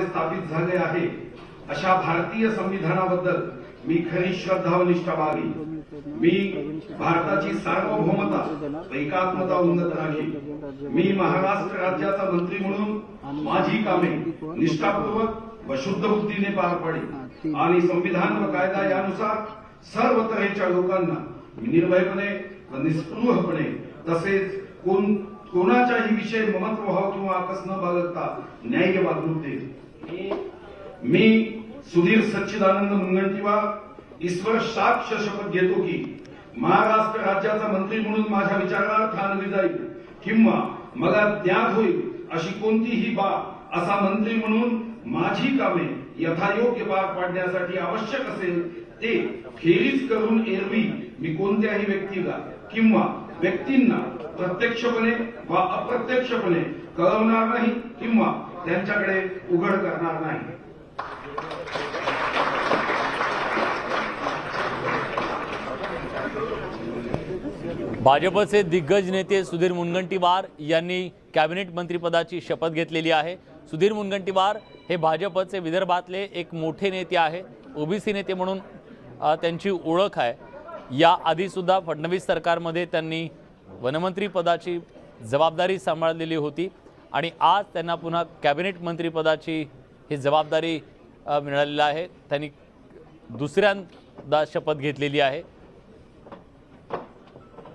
स्थापित झाले आहे अशा भारतीय संविधानाबद्दल मी खरी श्रद्धा व निष्ठा बाळगीन। मी भारताची सार्वभौमता एकात्मता उन्नत राखीन। मी महाराष्ट्र राज्याचा मंत्री म्हणून माझी कामे निष्ठापूर्वक व शुद्ध बुद्धीने पार पाडेन आणि संविधान व कायदा यानुसार सर्व तऱ्हेच्या लोकांना निर्भयपणे व निस्पृहपणे तसेच कोणाच्याही विषयी ममत्वभाव किंवा आकस न बाळगता न्याय्य वागणूक देईन। मी सुधीर सच्चिदानंद मुनगंटीवार ईश्वर साक्ष शपथ घेतो की महाराष्ट्र राज्याचा मंत्री म्हणून माझ्या विचारार्थ आणली जाईल किंवा मला ज्ञात होईल अशी कोणतीही बाब असा मंत्री म्हणून माझी कामे यथायोग्य पार पाडण्यासाठी आवश्यक असेल ते खेरीज करून एरवी मी कोणत्याही व्यक्तीला किंवा व्यक्तींना प्रत्यक्षपणे वा अप्रत्यक्षपणे कळवणार नाही किंवा त्यांच्याकडे उघड करणार नाही। भाजपचे दिग्गज नेते सुधीर मुनगंटीवार यांनी कॅबिनेट मंत्रिपदाची शपथ घेतलेली आहे। सुधीर मुनगंटीवार हे भाजपचे विदर्भातले एक मोठे नेते आहे। ओबीसी नेते म्हणून त्यांची ओळख आहे। या आधी सुद्धा फडणवीस सरकारमध्ये त्यांनी वनमंत्री पदाची जबाबदारी सांभाळलेली होती आणि आज त्यांना पुन्हा कॅबिनेट मंत्रिपदाची ही जबाबदारी मिळालेली आहे। त्यांनी दुसऱ्यांदा शपथ घेतलेली आहे।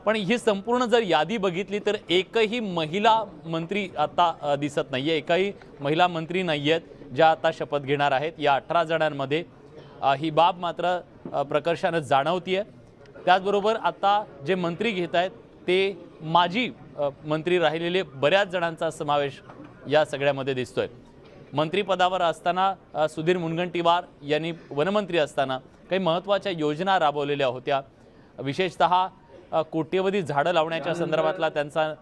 पण ही संपूर्ण जर यादी बघितली तर एकही महिला मंत्री आता दिसत नाहीये। एकही महिला मंत्री नाहीयेत ज्या आता शपथ घेणार आहेत। या 18 जणांमध्ये ही बाब मात्र प्रकर्षाने जाणवतीये। त्याचबरोबर आता जे मंत्री घेत आहेत ते माजी मंत्री राहिलेले बऱ्याच जणांचा समावेश या सगळ्यामध्ये दिसतोय। मंत्रिपदावर असताना सुधीर मुनगंटीवार यांनी वनमंत्री असताना काही महत्त्वाच्या योजना राबवलेल्या होत्या। विशेषतः कोट्यवधी झाडं लावण्याच्या संदर्भातला त्यांचा